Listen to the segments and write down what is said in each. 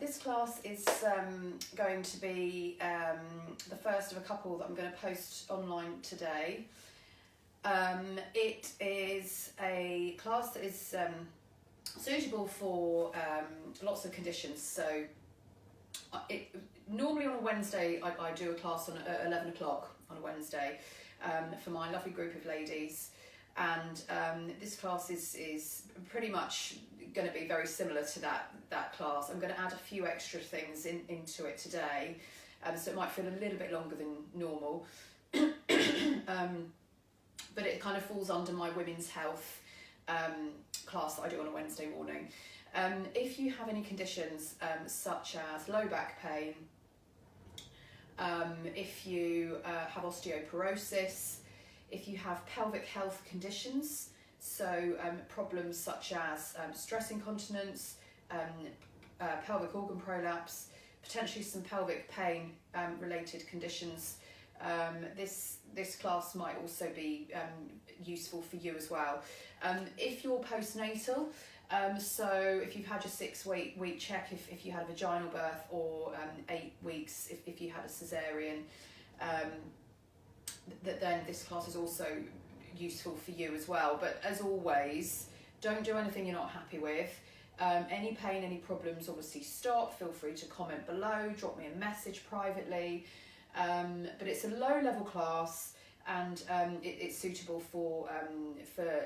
this class is going to be the first of a couple that I'm going to post online today. It is a class that is suitable for lots of conditions. So normally on a Wednesday I do a class at 11 o'clock on a Wednesday for my lovely group of ladies, and this class is pretty much going to be very similar to that class. I'm going to add a few extra things into it today, so it might feel a little bit longer than normal, but it kind of falls under my women's health class that I do on a Wednesday morning. If you have any conditions such as low back pain, if you have osteoporosis, if you have pelvic health conditions, so problems such as stress incontinence, pelvic organ prolapse, potentially some pelvic pain related conditions, this class might also be useful for you as well. If you're postnatal, so if you've had your 6-week check, if you had a vaginal birth, or 8 weeks if you had a cesarean, then this class is also useful for you as well. But as always, don't do anything you're not happy with. Any pain, any problems, obviously stop. Feel free to comment below, drop me a message privately. But it's a low level class, and it's suitable for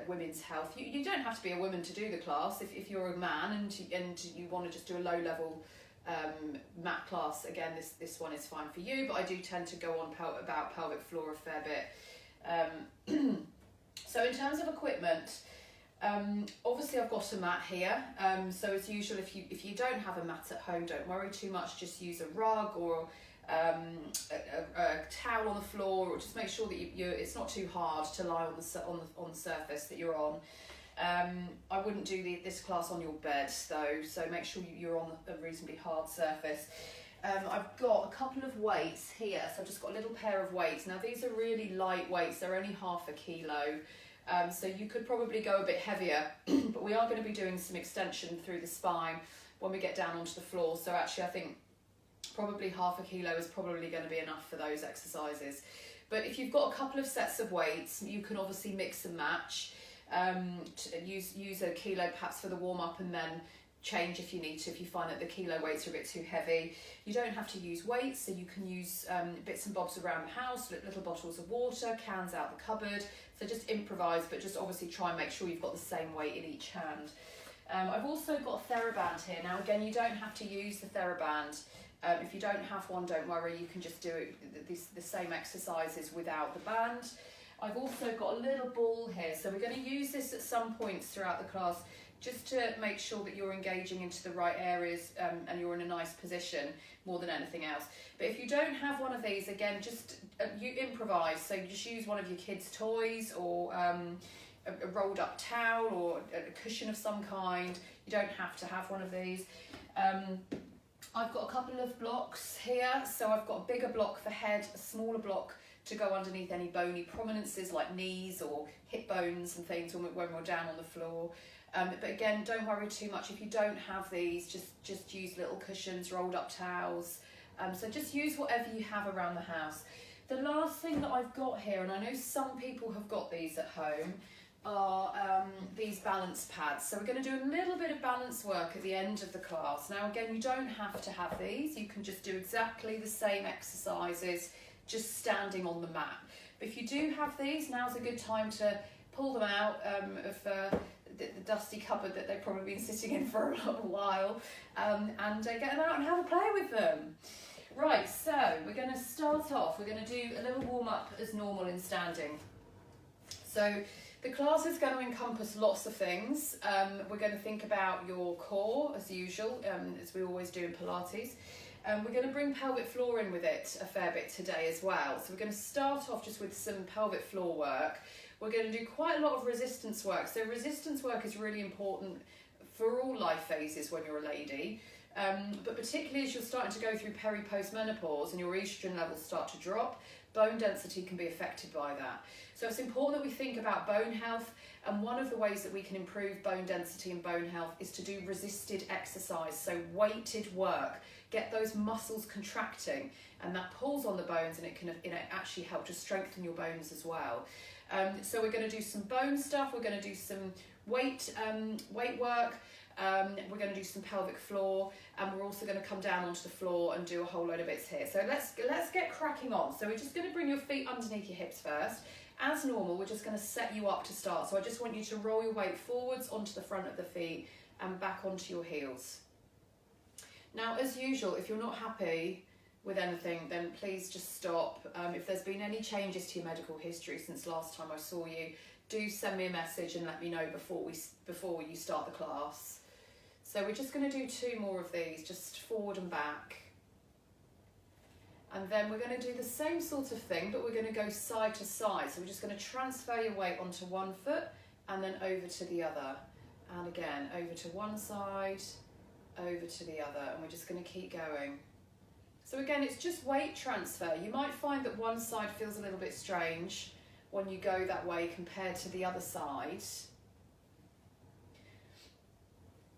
women's health. You don't have to be a woman to do the class. If you're a man and you want to just do a low level mat class, again this one is fine for you. But I do tend to go on about pelvic floor a fair bit. So in terms of equipment, obviously I've got a mat here. So as usual, if you don't have a mat at home, don't worry too much. Just use a rug or a towel on the floor, or just make sure that it's not too hard to lie on the surface that you're on. I wouldn't do this class on your bed though, so make sure you're on a reasonably hard surface. I've got a couple of weights here, so I've just got a little pair of weights. Now these are really light weights, they're only ½ kilo, so you could probably go a bit heavier, but we are going to be doing some extension through the spine when we get down onto the floor, so actually I think probably ½ kilo is probably going to be enough for those exercises. But if you've got a couple of sets of weights, you can obviously mix and match. Use a kilo perhaps for the warm-up, and then change if you need to, if you find that the kilo weights are a bit too heavy. You don't have to use weights, so you can use bits and bobs around the house, little bottles of water, cans out the cupboard. So just improvise, but just obviously try and make sure you've got the same weight in each hand. I've also got a TheraBand here. Now again, you don't have to use the TheraBand. If you don't have one, don't worry, you can just do the same exercises without the band. I've also got a little ball here, so we're going to use this at some points throughout the class, just to make sure that you're engaging into the right areas and you're in a nice position more than anything else. But if you don't have one of these, again, just you improvise. So you just use one of your kids' toys, or a rolled up towel, or a cushion of some kind. You don't have to have one of these. I've got a couple of blocks here, so I've got a bigger block for head, a smaller block to go underneath any bony prominences like knees or hip bones and things when we're down on the floor. But again, don't worry too much if you don't have these. Just use little cushions, rolled up towels. So just use whatever you have around the house. The last thing that I've got here, and I know some people have got these at home, are these balance pads. So we're going to do a little bit of balance work at the end of the class. Now again, you don't have to have these. You can just do exactly the same exercises, just standing on the mat. But if you do have these, now's a good time to pull them out of the dusty cupboard that they've probably been sitting in for a little while, and get them out and have a play with them. Right, so we're going to start off. We're going to do a little warm-up as normal in standing. So the class is going to encompass lots of things. We're going to think about your core as usual, as we always do in Pilates. We're going to bring pelvic floor in with it a fair bit today as well. So we're going to start off just with some pelvic floor work. We're going to do quite a lot of resistance work. So resistance work is really important for all life phases when you're a lady. But particularly as you're starting to go through peri-postmenopause and your estrogen levels start to drop, bone density can be affected by that. So it's important that we think about bone health, and one of the ways that we can improve bone density and bone health is to do resisted exercise, so weighted work. Get those muscles contracting, and that pulls on the bones, and it can actually help to strengthen your bones as well. So we're going to do some bone stuff, we're going to do some weight work, we're going to do some pelvic floor, and we're also going to come down onto the floor and do a whole load of bits here. So let's get cracking on. So we're just going to bring your feet underneath your hips first. As normal, we're just going to set you up to start. So I just want you to roll your weight forwards onto the front of the feet and back onto your heels. Now, as usual, if you're not happy with anything, then please just stop. If there's been any changes to your medical history since last time I saw you, do send me a message and let me know before you start the class. So we're just going to do 2 more of these, just forward and back. And then we're going to do the same sort of thing, but we're going to go side to side. So we're just going to transfer your weight onto one foot and then over to the other. And again, over to one side, over to the other, and we're just going to keep going. So again, it's just weight transfer. You might find that one side feels a little bit strange when you go that way compared to the other side.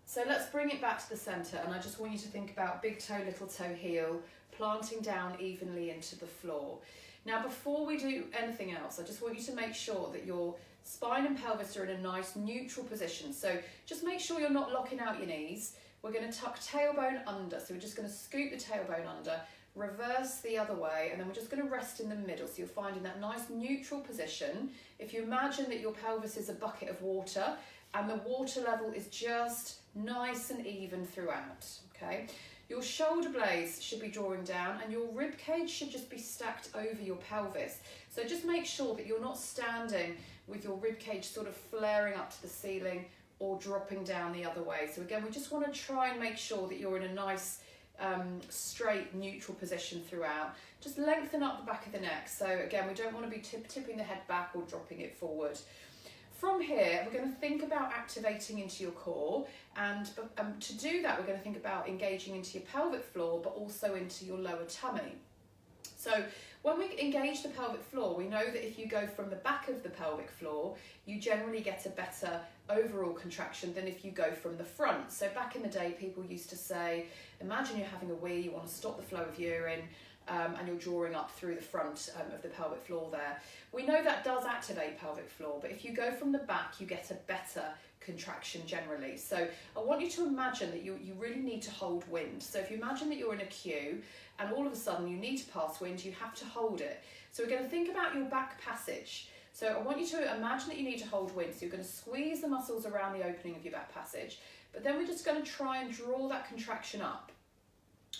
So let's bring it back to the centre, and I just want you to think about big toe, little toe, heel, planting down evenly into the floor. Now, before we do anything else, I just want you to make sure that your spine and pelvis are in a nice neutral position. So just make sure you're not locking out your knees. We're going to tuck tailbone under, so we're just going to scoop the tailbone under, reverse the other way, and then we're just going to rest in the middle. So you're finding that nice neutral position. If you imagine that your pelvis is a bucket of water and the water level is just nice and even throughout, okay? Your shoulder blades should be drawing down, and your rib cage should just be stacked over your pelvis. So just make sure that you're not standing with your rib cage sort of flaring up to the ceiling or dropping down the other way. So again, we just want to try and make sure that you're in a nice straight neutral position throughout. Just lengthen up the back of the neck. So again, we don't want to be tipping the head back or dropping it forward. From here, we're going to think about activating into your core, and to do that, we're going to think about engaging into your pelvic floor, but also into your lower tummy. So when we engage the pelvic floor, we know that if you go from the back of the pelvic floor, you generally get a better overall contraction than if you go from the front. So back in the day, people used to say, imagine you're having a wee, you want to stop the flow of urine, and you're drawing up through the front of the pelvic floor there. We know that does activate pelvic floor, but if you go from the back, you get a better contraction generally. So I want you to imagine that you really need to hold wind. So if you imagine that you're in a queue and all of a sudden you need to pass wind, you have to hold it. So we're going to think about your back passage. So I want you to imagine that you need to hold wind. So you're going to squeeze the muscles around the opening of your back passage, but then we're just going to try and draw that contraction up.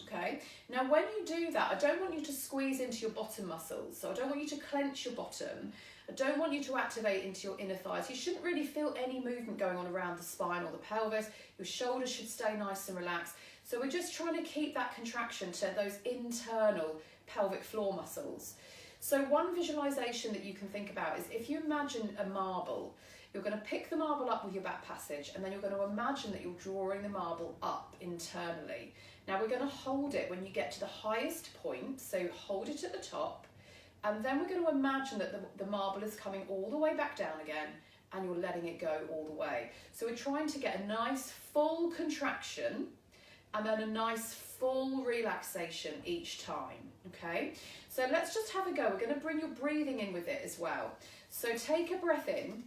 Okay, now when you do that, I don't want you to squeeze into your bottom muscles. So I don't want you to clench your bottom. I don't want you to activate into your inner thighs. You shouldn't really feel any movement going on around the spine or the pelvis. Your shoulders should stay nice and relaxed. So we're just trying to keep that contraction to those internal pelvic floor muscles. So one visualization that you can think about is if you imagine a marble, you're going to pick the marble up with your back passage, and then you're going to imagine that you're drawing the marble up internally. Now we're going to hold it when you get to the highest point, so hold it at the top, and then we're going to imagine that the marble is coming all the way back down again, and you're letting it go all the way. So we're trying to get a nice full contraction and then a nice full relaxation each time, okay? So let's just have a go. We're going to bring your breathing in with it as well. So take a breath in.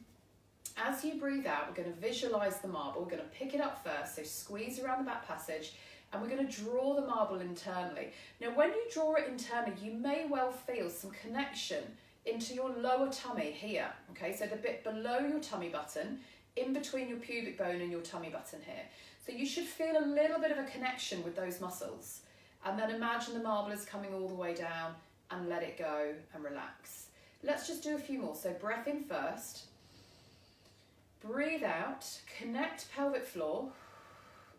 As you breathe out, we're going to visualize the marble. We're going to pick it up first, so squeeze around the back passage, and we're going to draw the marble internally. Now, when you draw it internally, you may well feel some connection into your lower tummy here, okay? So the bit below your tummy button, in between your pubic bone and your tummy button here. So you should feel a little bit of a connection with those muscles. And then imagine the marble is coming all the way down, and let it go and relax. Let's just do a few more. So breath in first. Breathe out, connect pelvic floor,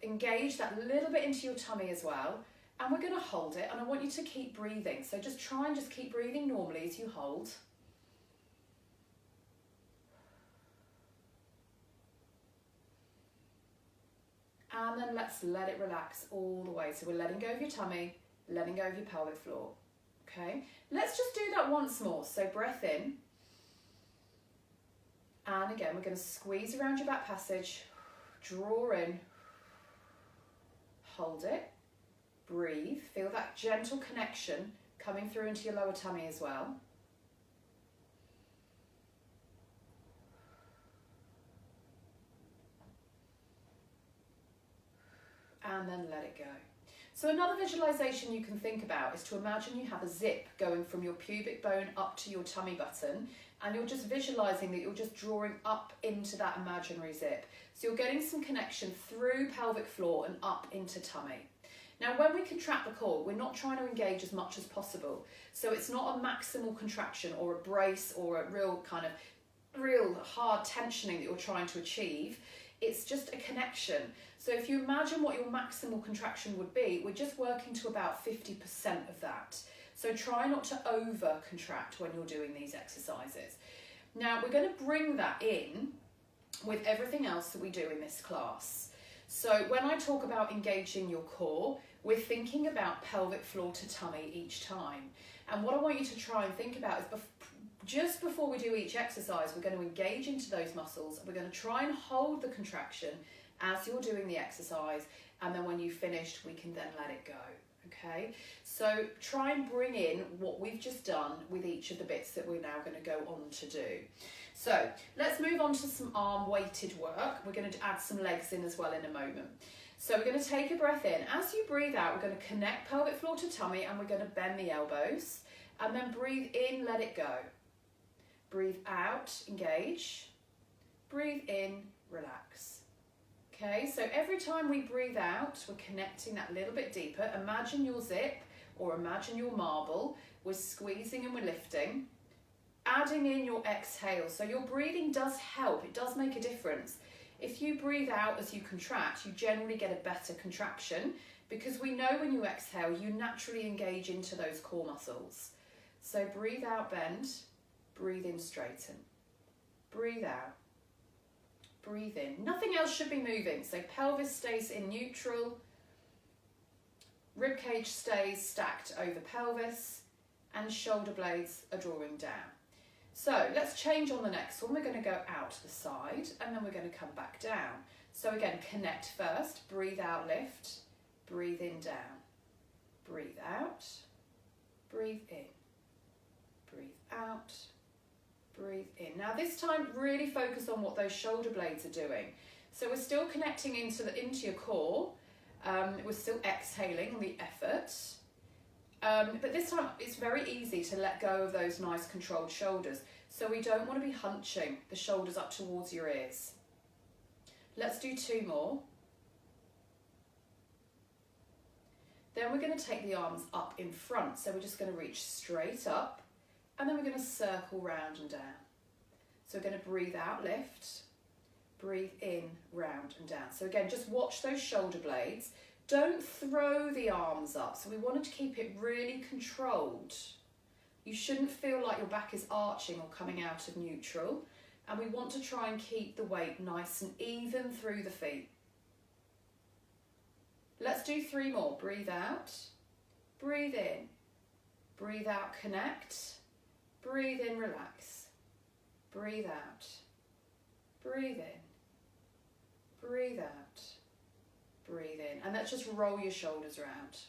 engage that little bit into your tummy as well, and we're going to hold it, and I want you to keep breathing. So just try and just keep breathing normally as you hold. And then let's let it relax all the way. So we're letting go of your tummy, letting go of your pelvic floor. Okay, let's just do that once more. So breath in. And again, we're going to squeeze around your back passage, draw in, hold it, breathe. Feel that gentle connection coming through into your lower tummy as well. And then let it go. So another visualization you can think about is to imagine you have a zip going from your pubic bone up to your tummy button, and you're just visualizing that you're just drawing up into that imaginary zip. So you're getting some connection through pelvic floor and up into tummy. Now when we contract the core, we're not trying to engage as much as possible. So it's not a maximal contraction or a brace or a real hard tensioning that you're trying to achieve. It's just a connection. So if you imagine what your maximal contraction would be, we're just working to about 50% of that. So try not to over contract when you're doing these exercises. Now we're going to bring that in with everything else that we do in this class. So when I talk about engaging your core, we're thinking about pelvic floor to tummy each time. And what I want you to try and think about is just before we do each exercise, we're going to engage into those muscles. We're going to try and hold the contraction as you're doing the exercise, and then when you've finished, we can then let it go. Okay, so try and bring in what we've just done with each of the bits that we're now going to go on to do. So let's move on to some arm weighted work. We're going to add some legs in as well in a moment. So we're going to take a breath in. As you breathe out, we're going to connect pelvic floor to tummy, and we're going to bend the elbows, and then breathe in, let it go. Breathe out, engage. Breathe in, relax. Okay, so every time we breathe out, we're connecting that a little bit deeper. Imagine your zip or imagine your marble. We're squeezing and we're lifting. Adding in your exhale. So your breathing does help. It does make a difference. If you breathe out as you contract, you generally get a better contraction, because we know when you exhale, you naturally engage into those core muscles. So breathe out, bend. Breathe in, straighten. Breathe out. Breathe in. Nothing else should be moving. So pelvis stays in neutral. Ribcage stays stacked over pelvis. And shoulder blades are drawing down. So let's change on the next one. We're going to go out to the side, and then we're going to come back down. So again, connect first. Breathe out, lift. Breathe in, down. Breathe out. Breathe in. Breathe out. Breathe in. Now this time, really focus on what those shoulder blades are doing. So we're still connecting into your core. We're still exhaling on the effort. But this time, it's very easy to let go of those nice controlled shoulders. So we don't want to be hunching the shoulders up towards your ears. Let's do 2 more. Then we're going to take the arms up in front. So we're just going to reach straight up. And then we're going to circle round and down. So we're going to breathe out, lift. Breathe in, round and down. So again, just watch those shoulder blades. Don't throw the arms up. So we wanted to keep it really controlled. You shouldn't feel like your back is arching or coming out of neutral. And we want to try and keep the weight nice and even through the feet. Let's do 3 more. Breathe out. Breathe in. Breathe out, connect. Breathe in, relax. Breathe out. Breathe in. Breathe out. Breathe in. And let's just roll your shoulders around.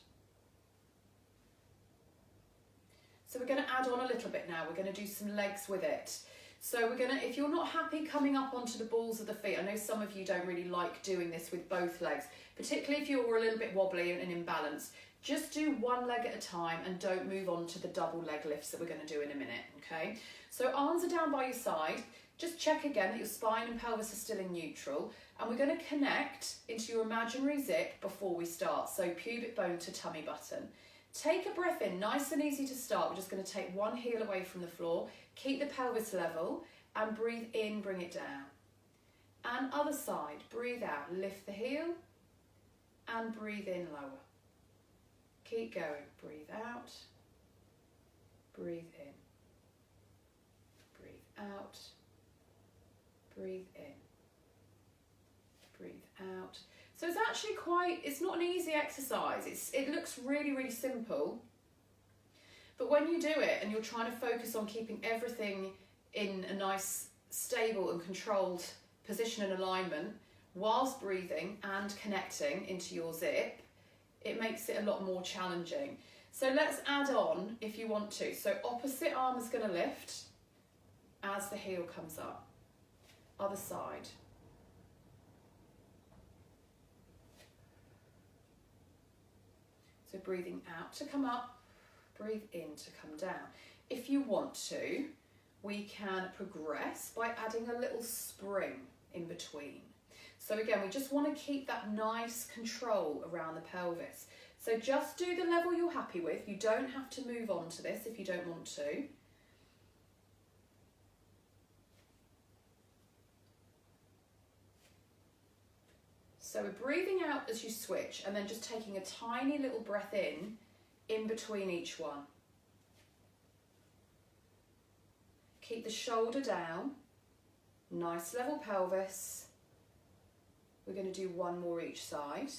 So we're going to add on a little bit now. We're going to do some legs with it. So we're going to, if you're not happy coming up onto the balls of the feet, I know some of you don't really like doing this with both legs, particularly if you're a little bit wobbly and imbalanced. Just do 1 leg at a time and don't move on to the double leg lifts that we're going to do in a minute, okay? So arms are down by your side. Just check again that your spine and pelvis are still in neutral. And we're going to connect into your imaginary zip before we start. So pubic bone to tummy button. Take a breath in, nice and easy to start. We're just going to take one heel away from the floor. Keep the pelvis level and breathe in, bring it down. And other side, breathe out, lift the heel and breathe in, lower. Keep going, breathe out, breathe in, breathe out, breathe in, breathe out. So it's actually it's not an easy exercise. It looks really, really simple. But when you do it and you're trying to focus on keeping everything in a nice, stable and controlled position and alignment, whilst breathing and connecting into your zip, it makes it a lot more challenging. So let's add on if you want to. So opposite arm is going to lift as the heel comes up. Other side. So breathing out to come up, breathe in to come down. If you want to, we can progress by adding a little spring in between. So again, we just want to keep that nice control around the pelvis. So just do the level you're happy with. You don't have to move on to this if you don't want to. So we're breathing out as you switch and then just taking a tiny little breath in between each one. Keep the shoulder down, nice level pelvis. We're going to do one more each side.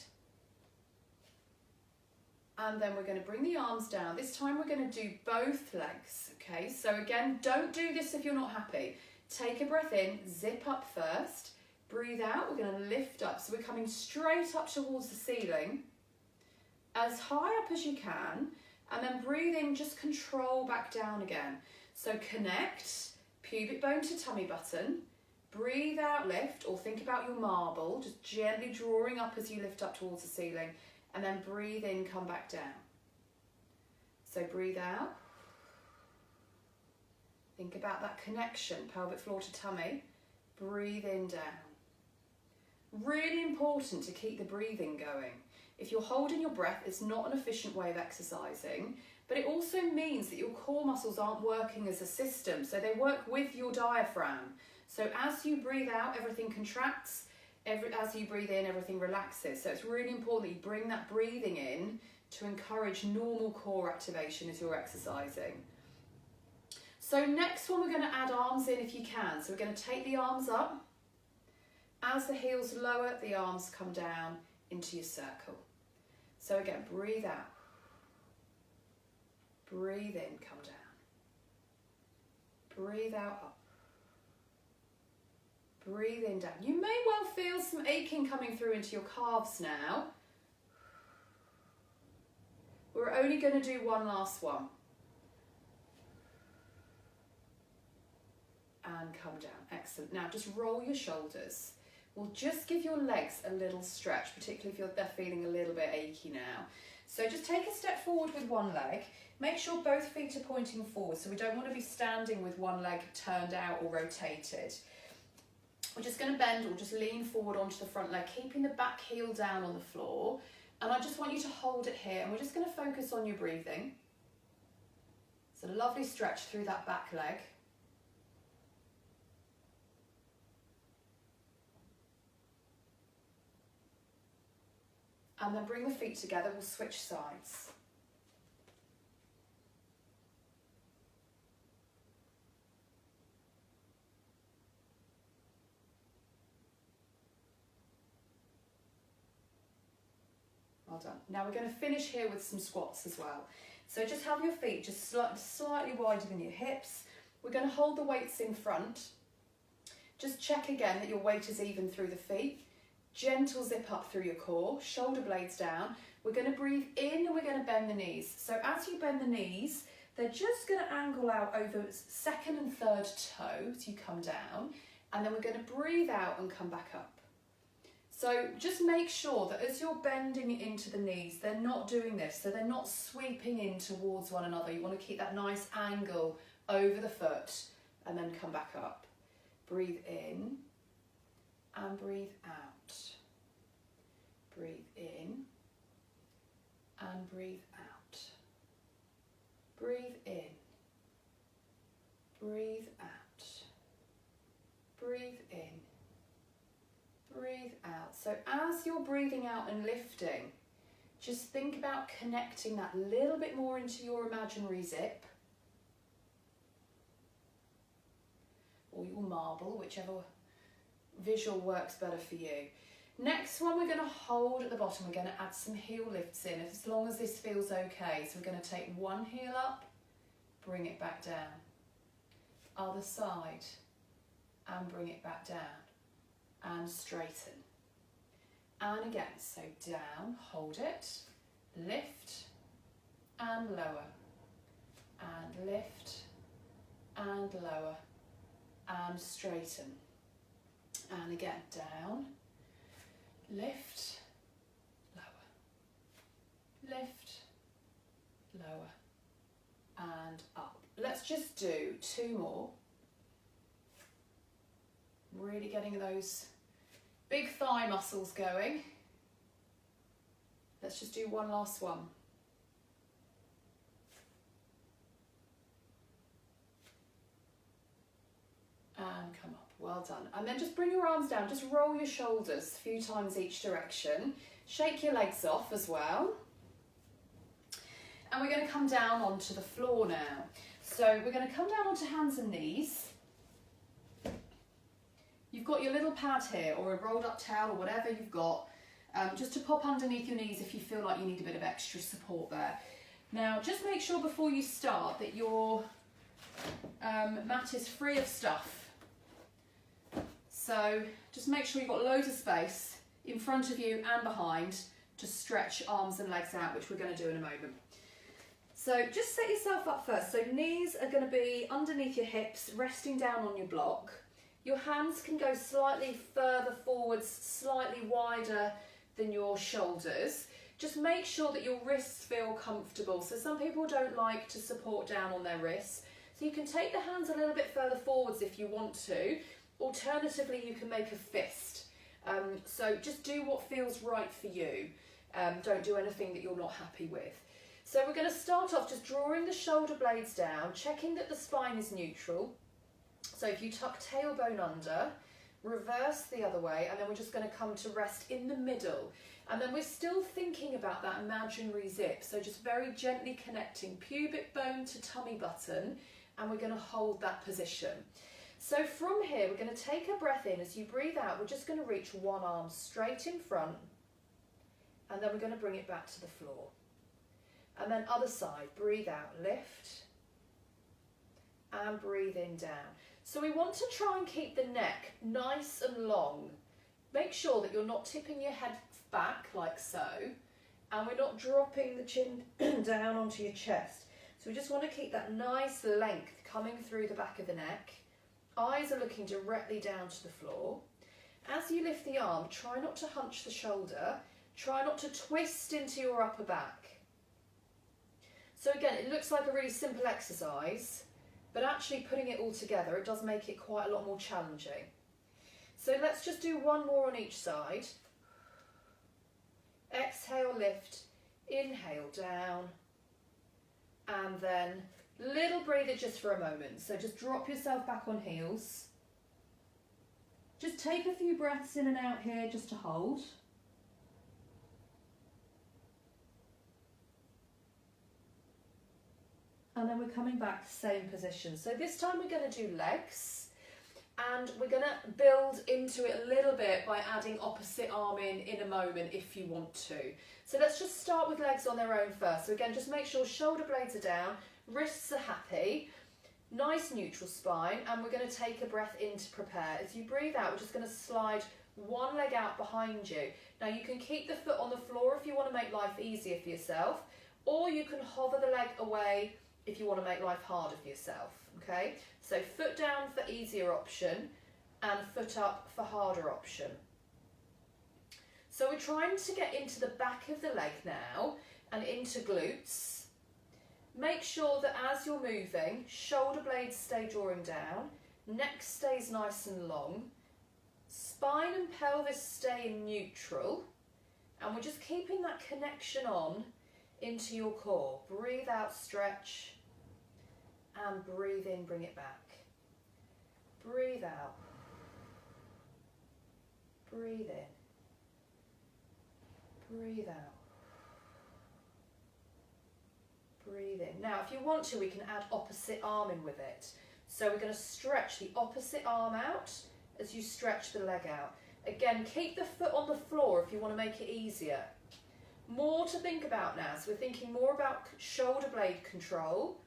And then we're going to bring the arms down. This time we're going to do both legs, okay? So again, don't do this if you're not happy. Take a breath in, zip up first, breathe out, we're going to lift up. So we're coming straight up towards the ceiling, as high up as you can, and then breathe in, just control back down again. So connect, pubic bone to tummy button, breathe out, lift, or think about your marble, just gently drawing up as you lift up towards the ceiling, and then breathe in, come back down. So breathe out, think about that connection, pelvic floor to tummy, breathe in, down. Really important to keep the breathing going. If you're holding your breath, it's not an efficient way of exercising, but it also means that your core muscles aren't working as a system, so they work with your diaphragm. So as you breathe out, everything contracts, as you breathe in, everything relaxes. So it's really important that you bring that breathing in to encourage normal core activation as you're exercising. So next one, we're going to add arms in if you can. So we're going to take the arms up. As the heels lower, the arms come down into your circle. So again, breathe out. Breathe in, come down. Breathe out, up. Breathe in, down. You may well feel some aching coming through into your calves now. We're only going to do one last one. And come down. Excellent. Now just roll your shoulders. We'll just give your legs a little stretch, particularly if they're feeling a little bit achy now. So just take a step forward with one leg. Make sure both feet are pointing forward, so we don't want to be standing with one leg turned out or rotated. We're just going to bend or just lean forward onto the front leg, keeping the back heel down on the floor. And I just want you to hold it here, and we're just going to focus on your breathing. It's a lovely stretch through that back leg. And then bring the feet together, we'll switch sides. Well done. Now we're going to finish here with some squats as well. So just have your feet just slightly wider than your hips. We're going to hold the weights in front. Just check again that your weight is even through the feet. Gentle zip up through your core, shoulder blades down. We're going to breathe in and we're going to bend the knees. So as you bend the knees, they're just going to angle out over second and third toe as you come down. And then we're going to breathe out and come back up. So just make sure that as you're bending into the knees, they're not doing this. So they're not sweeping in towards one another. You want to keep that nice angle over the foot and then come back up. Breathe in and breathe out. Breathe in and breathe out. Breathe in. Breathe out. Breathe in. Breathe out. So as you're breathing out and lifting, just think about connecting that a little bit more into your imaginary zip or your marble, whichever visual works better for you. Next one, we're going to hold at the bottom. We're going to add some heel lifts in as long as this feels okay. So we're going to take one heel up, bring it back down. Other side, and bring it back down. And straighten. And again, so down, hold it, lift, and lower. And lift, and lower. And straighten. And again, down, lift, lower, lift, lower, and up. Let's just do 2 more. Really getting those big thigh muscles going. Let's just do one last one. And come up. Well done. And then just bring your arms down, just roll your shoulders a few times each direction. Shake your legs off as well. And we're going to come down onto the floor now. So we're going to come down onto hands and knees. You've got your little pad here, or a rolled up towel, or whatever you've got, just to pop underneath your knees if you feel like you need a bit of extra support there. Now, just make sure before you start that your mat is free of stuff. So just make sure you've got loads of space in front of you and behind to stretch arms and legs out, which we're going to do in a moment. So just set yourself up first. So knees are going to be underneath your hips, resting down on your block. Your hands can go slightly further forwards, slightly wider than your shoulders. Just make sure that your wrists feel comfortable. So some people don't like to support down on their wrists. So you can take the hands a little bit further forwards if you want to. Alternatively, you can make a fist. So just do what feels right for you. Don't do anything that you're not happy with. So we're going to start off just drawing the shoulder blades down, checking that the spine is neutral. So if you tuck tailbone under, reverse the other way, and then we're just going to come to rest in the middle. And then we're still thinking about that imaginary zip. So just very gently connecting pubic bone to tummy button, and we're going to hold that position. So from here, we're going to take a breath in. As you breathe out, we're just going to reach one arm straight in front, and then we're going to bring it back to the floor. And then other side, breathe out, lift, and breathe in down. So we want to try and keep the neck nice and long. Make sure that you're not tipping your head back like so, and we're not dropping the chin down onto your chest. So we just want to keep that nice length coming through the back of the neck. Eyes are looking directly down to the floor. As you lift the arm, try not to hunch the shoulder. Try not to twist into your upper back. So again, it looks like a really simple exercise, but actually putting it all together, it does make it quite a lot more challenging. So let's just do one more on each side. Exhale, lift, inhale down, and then little breather just for a moment. So just drop yourself back on heels. Just take a few breaths in and out here just to hold. And then we're coming back to the same position. So this time we're going to do legs, and we're going to build into it a little bit by adding opposite arm in a moment if you want to. So let's just start with legs on their own first. So again, just make sure shoulder blades are down, wrists are happy, nice neutral spine, and we're going to take a breath in to prepare. As you breathe out, we're just going to slide one leg out behind you. Now you can keep the foot on the floor if you want to make life easier for yourself, or you can hover the leg away if you want to make life harder for yourself, okay? So foot down for easier option and foot up for harder option. So we're trying to get into the back of the leg now and into glutes. Make sure that as you're moving, shoulder blades stay drawing down, neck stays nice and long, spine and pelvis stay in neutral, and we're just keeping that connection on into your core. Breathe out, stretch, and breathe in, bring it back. Breathe out. Breathe in. Breathe out. Breathe in. Now, if you want to, we can add opposite arm in with it. So we're going to stretch the opposite arm out as you stretch the leg out. Again, keep the foot on the floor if you want to make it easier. More to think about now. So we're thinking more about shoulder blade control,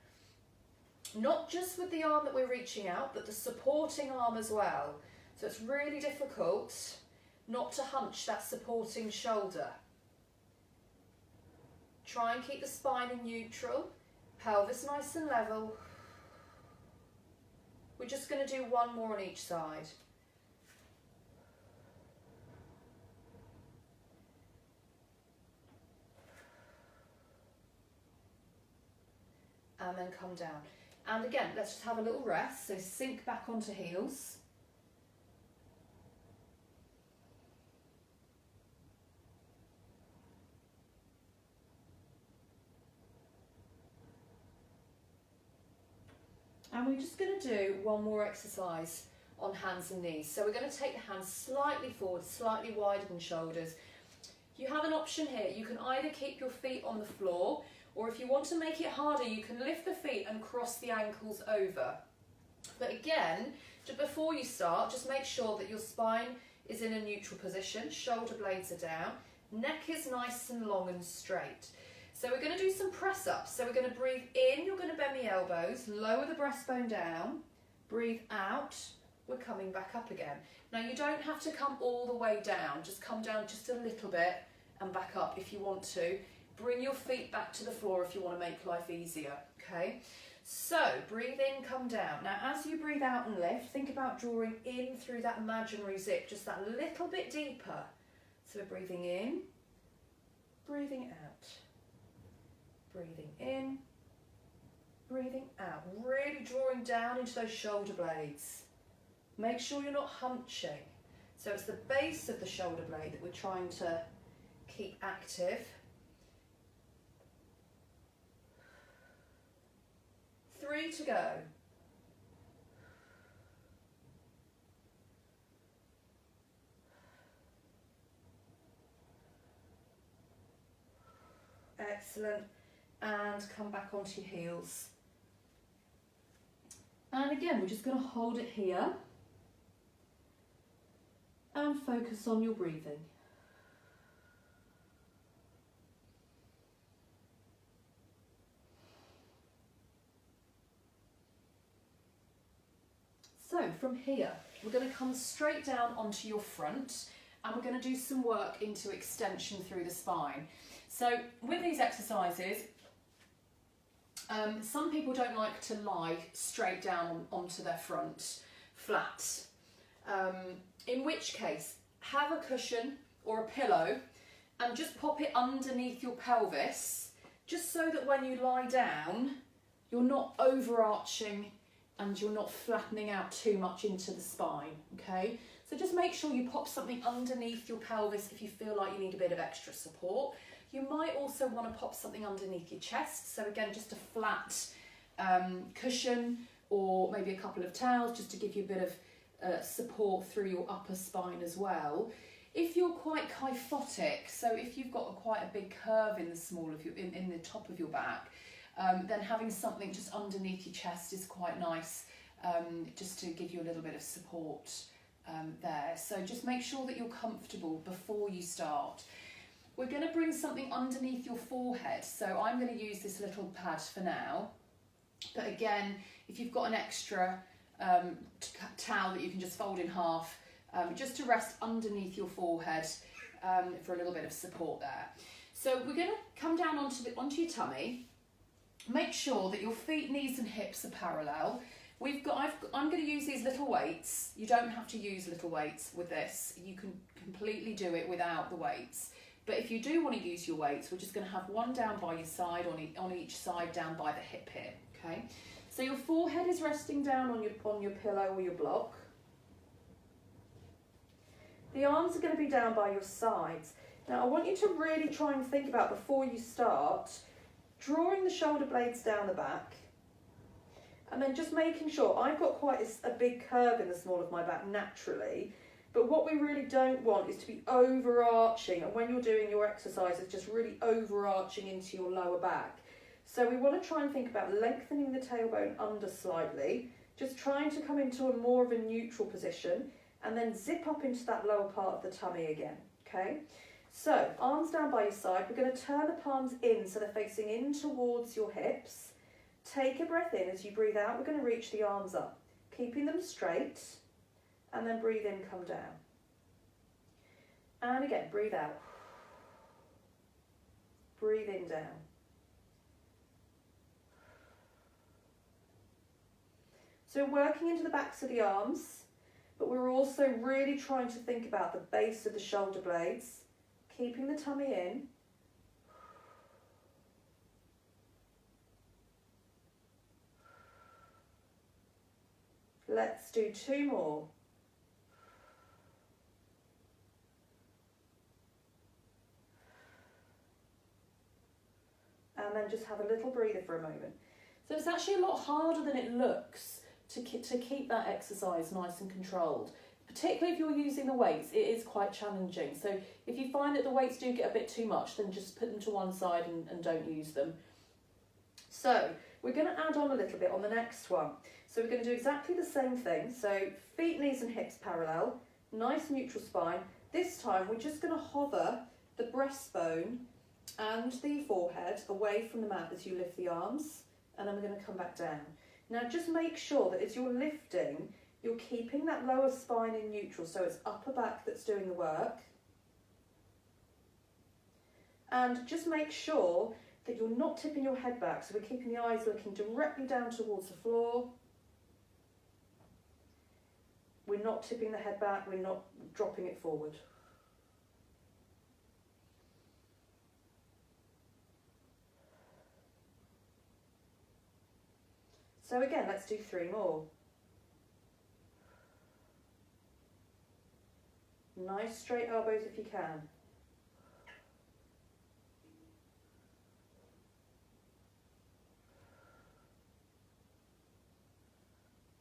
not just with the arm that we're reaching out, but the supporting arm as well. So it's really difficult not to hunch that supporting shoulder. Try and keep the spine in neutral, pelvis nice and level. We're just going to do one more on each side. And then come down. And again, let's just have a little rest. So sink back onto heels. And we're just going to do one more exercise on hands and knees. So we're going to take the hands slightly forward, slightly wider than shoulders. You have an option here. You can either keep your feet on the floor, or if you want to make it harder, you can lift the feet and cross the ankles over. But again, just before you start, just make sure that your spine is in a neutral position, shoulder blades are down, neck is nice and long and straight. So we're going to do some press ups. So we're going to breathe in, you're going to bend the elbows, lower the breastbone down, breathe out, we're coming back up again. Now you don't have to come all the way down, just come down just a little bit and back up if you want to. Bring your feet back to the floor if you want to make life easier, okay? So breathe in, come down. Now as you breathe out and lift, think about drawing in through that imaginary zip, just that little bit deeper. So we're breathing in, breathing out. Breathing in, breathing out, really drawing down into those shoulder blades. Make sure you're not hunching. So it's the base of the shoulder blade that we're trying to keep active. 3 to go. Excellent. And come back onto your heels. And again, we're just going to hold it here and focus on your breathing. So from here, we're going to come straight down onto your front and we're going to do some work into extension through the spine. So with these exercises, some people don't like to lie straight down onto their front flat, in which case have a cushion or a pillow and just pop it underneath your pelvis, just so that when you lie down you're not overarching and you're not flattening out too much into the spine, okay? So just make sure you pop something underneath your pelvis if you feel like you need a bit of extra support. You might also want to pop something underneath your chest. So again, just a flat cushion or maybe a couple of towels just to give you a bit of support through your upper spine as well. If you're quite kyphotic, so if you've got quite a big curve in the small of your, in the top of your back, then having something just underneath your chest is quite nice, just to give you a little bit of support there. So just make sure that you're comfortable before you start. We're going to bring something underneath your forehead, so I'm going to use this little pad for now, but again, if you've got an extra towel that you can just fold in half, just to rest underneath your forehead for a little bit of support there. So we're going to come down onto your tummy. Make sure that your feet, knees and hips are parallel. I'm going to use these little weights. You don't have to use little weights with this. You can completely do it without the weights. But if you do want to use your weights, we're just going to have one down by your side, on each side down by the hip here, okay? So your forehead is resting down on your pillow or your block. The arms are going to be down by your sides. Now I want you to really try and think about, before you start, drawing the shoulder blades down the back, and then just making sure, I've got quite a big curve in the small of my back naturally, but what we really don't want is to be overarching, and when you're doing your exercises, just really overarching into your lower back. So we want to try and think about lengthening the tailbone under slightly, just trying to come into a more of a neutral position, and then zip up into that lower part of the tummy again, okay? So, arms down by your side. We're going to turn the palms in so they're facing in towards your hips. Take a breath in. As you breathe out, we're going to reach the arms up, keeping them straight, and then breathe in, come down. And again, breathe out. Breathe in, down. So working into the backs of the arms, but we're also really trying to think about the base of the shoulder blades, keeping the tummy in. Let's do 2 more. And then just have a little breather for a moment. So it's actually a lot harder than it looks to keep that exercise nice and controlled. Particularly if you're using the weights, it is quite challenging. So if you find that the weights do get a bit too much, then just put them to one side and don't use them. So we're going to add on a little bit on the next one. So we're going to do exactly the same thing. So feet, knees and hips parallel, nice neutral spine. This time we're just going to hover the breastbone and the forehead away from the mat as you lift the arms, and then we're going to come back down. Now just make sure that as you're lifting, you're keeping that lower spine in neutral, so it's upper back that's doing the work. And just make sure that you're not tipping your head back, so we're keeping the eyes looking directly down towards the floor. We're not tipping the head back, we're not dropping it forward. So again, let's do 3 more. Nice straight elbows if you can.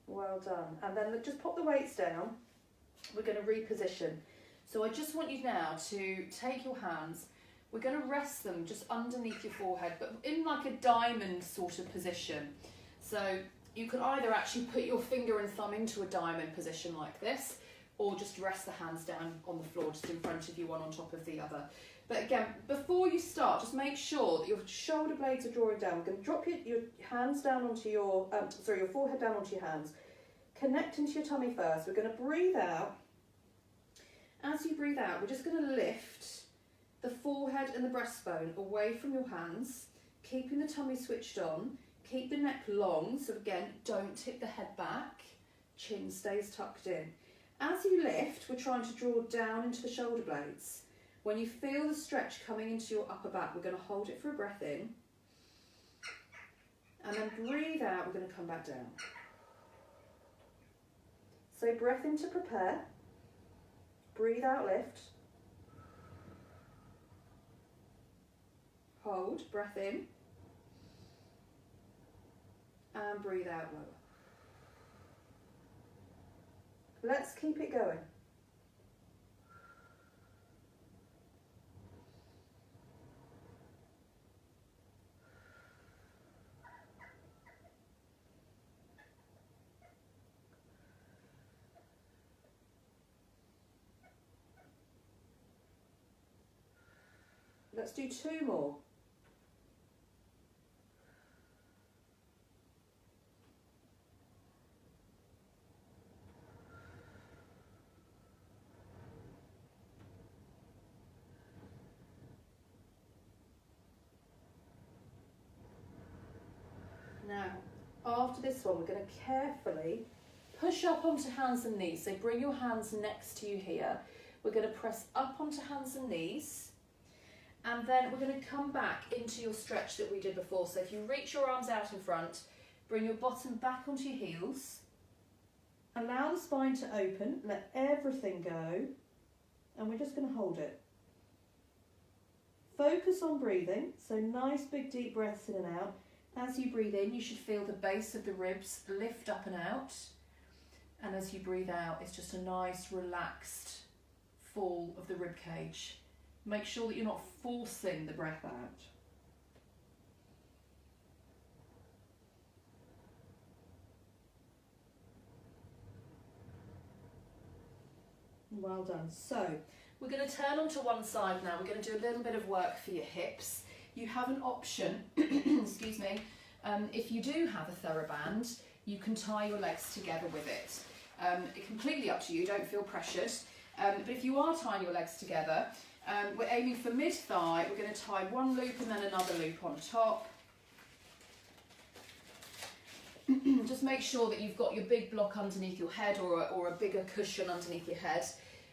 Well done. And then just pop the weights down. We're going to reposition. So I just want you now to take your hands. We're going to rest them just underneath your forehead, but in like a diamond sort of position. So you can either actually put your finger and thumb into a diamond position like this, or just rest the hands down on the floor just in front of you, one on top of the other. But again, before you start, just make sure that your shoulder blades are drawing down. We're going to drop your hands down onto your, your forehead down onto your hands. Connect into your tummy first. We're going to breathe out. As you breathe out, we're just going to lift the forehead and the breastbone away from your hands, keeping the tummy switched on. Keep the neck long, so again, don't tip the head back. Chin stays tucked in. As you lift, we're trying to draw down into the shoulder blades. When you feel the stretch coming into your upper back, we're going to hold it for a breath in. And then breathe out, we're going to come back down. So breath in to prepare. Breathe out, lift. Hold, breath in. And breathe out lower. Let's keep it going. Let's do 2 more. Now, after this one, we're going to carefully push up onto hands and knees. So bring your hands next to you here. We're going to press up onto hands and knees. And then we're going to come back into your stretch that we did before. So if you reach your arms out in front, bring your bottom back onto your heels. Allow the spine to open, let everything go. And we're just going to hold it. Focus on breathing. So nice big deep breaths in and out. As you breathe in, you should feel the base of the ribs lift up and out. And as you breathe out, it's just a nice relaxed fall of the rib cage. Make sure that you're not forcing the breath out. Well done. So we're going to turn onto one side now. We're going to do a little bit of work for your hips. You have an option, excuse me, if you do have a TheraBand, you can tie your legs together with it. It's completely up to you, don't feel pressured. But if you are tying your legs together, we're aiming for mid-thigh. We're going to tie one loop and then another loop on top. Just make sure that you've got your big block underneath your head or a bigger cushion underneath your head.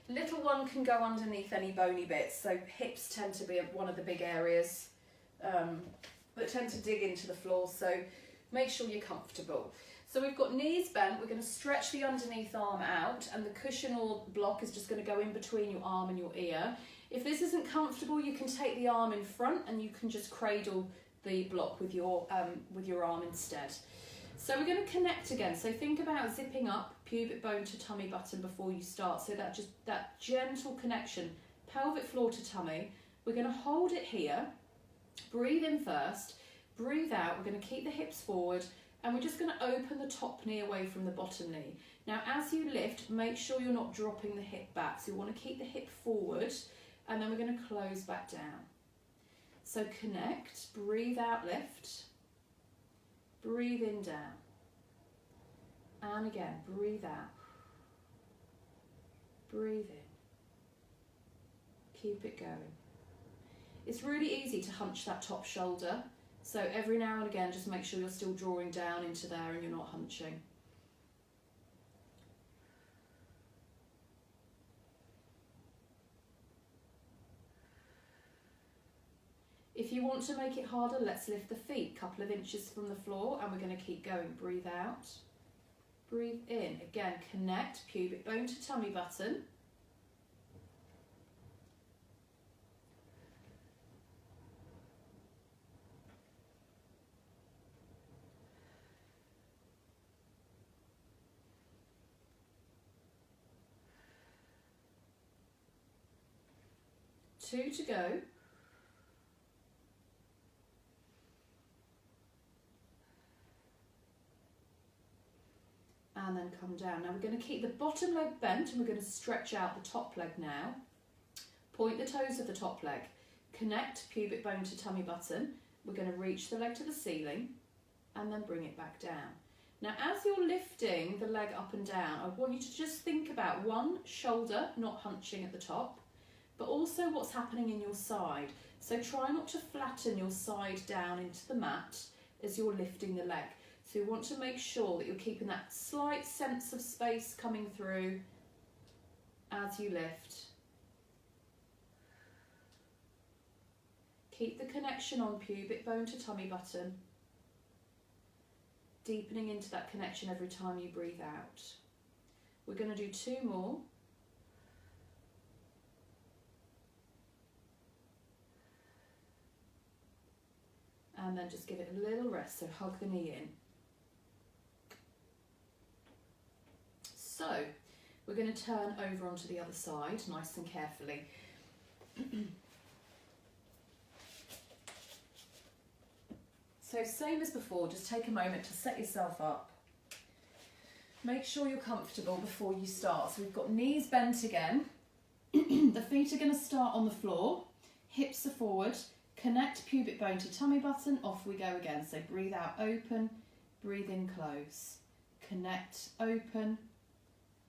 Little one can go underneath any bony bits, so hips tend to be one of the big areas that tend to dig into the floor, so make sure you're comfortable. So we've got knees bent, we're going to stretch the underneath arm out, and the cushion or block is just going to go in between your arm and your ear. If this isn't comfortable, you can take the arm in front and you can just cradle the block with your arm instead. So we're going to connect again, so think about zipping up pubic bone to tummy button before you start, so that gentle connection, pelvic floor to tummy. We're going to hold it here, breathe in first, breathe out, we're going to keep the hips forward, and we're just going to open the top knee away from the bottom knee. Now as you lift, make sure you're not dropping the hip back, so you want to keep the hip forward, and then we're going to close back down. So connect, breathe out, lift, breathe in, down, and again, breathe out, breathe in, keep it going. It's really easy to hunch that top shoulder, so every now and again just make sure you're still drawing down into there and you're not hunching. If you want to make it harder, let's lift the feet a couple of inches from the floor, and we're going to keep going. Breathe out, breathe in. Again, connect pubic bone to tummy button. Two to go. And then come down. Now we're going to keep the bottom leg bent and we're going to stretch out the top leg now. Point the toes of the top leg. Connect pubic bone to tummy button. We're going to reach the leg to the ceiling and then bring it back down. Now as you're lifting the leg up and down, I want you to just think about one, shoulder not hunching at the top, but also what's happening in your side. So try not to flatten your side down into the mat as you're lifting the leg. So you want to make sure that you're keeping that slight sense of space coming through as you lift. Keep the connection on pubic bone to tummy button, deepening into that connection every time you breathe out. We're going to do two more. And then just give it a little rest, so hug the knee in. So we're going to turn over onto the other side, nice and carefully. So same as before, just take a moment to set yourself up. Make sure you're comfortable before you start. So we've got knees bent again. The feet are going to start on the floor, hips are forward. Connect pubic bone to tummy button, off we go again. So breathe out, open, breathe in, close. Connect, open,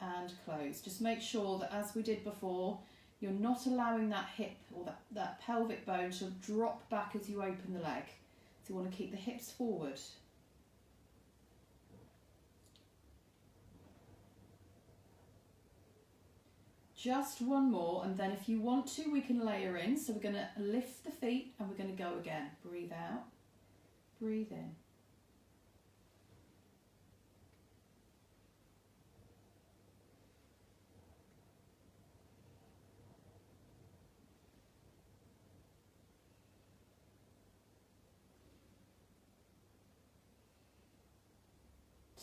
and close. Just make sure that as we did before, you're not allowing that hip or that pelvic bone to drop back as you open the leg. So you want to keep the hips forward. Just one more, and then if you want to, we can layer in. So we're going to lift the feet and we're going to go again. Breathe out, breathe in.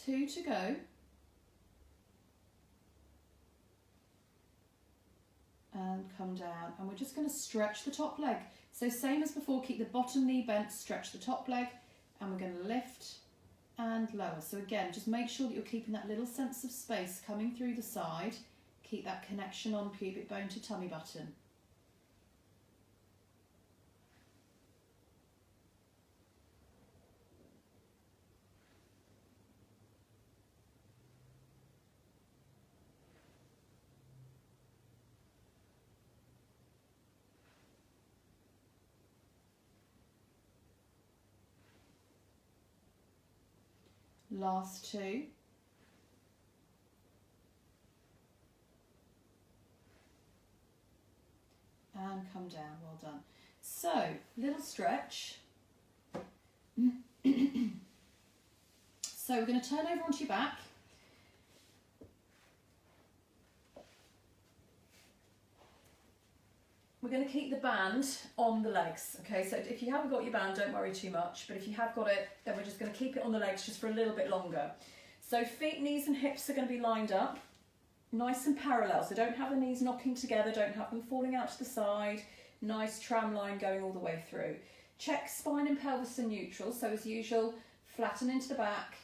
Two to go. And come down, and we're just going to stretch the top leg. So same as before, keep the bottom knee bent, stretch the top leg, and we're going to lift and lower. So again, just make sure that you're keeping that little sense of space coming through the side. Keep that connection on pubic bone to tummy button. Last two. And come down, well done. So, little stretch. So we're going to turn over onto your back. We're going to keep the band on the legs, okay? So if you haven't got your band, don't worry too much. But if you have got it, then we're just going to keep it on the legs just for a little bit longer. So feet, knees and hips are going to be lined up, nice and parallel. So don't have the knees knocking together, don't have them falling out to the side. Nice tram line going all the way through. Check spine and pelvis are neutral. So as usual, flatten into the back,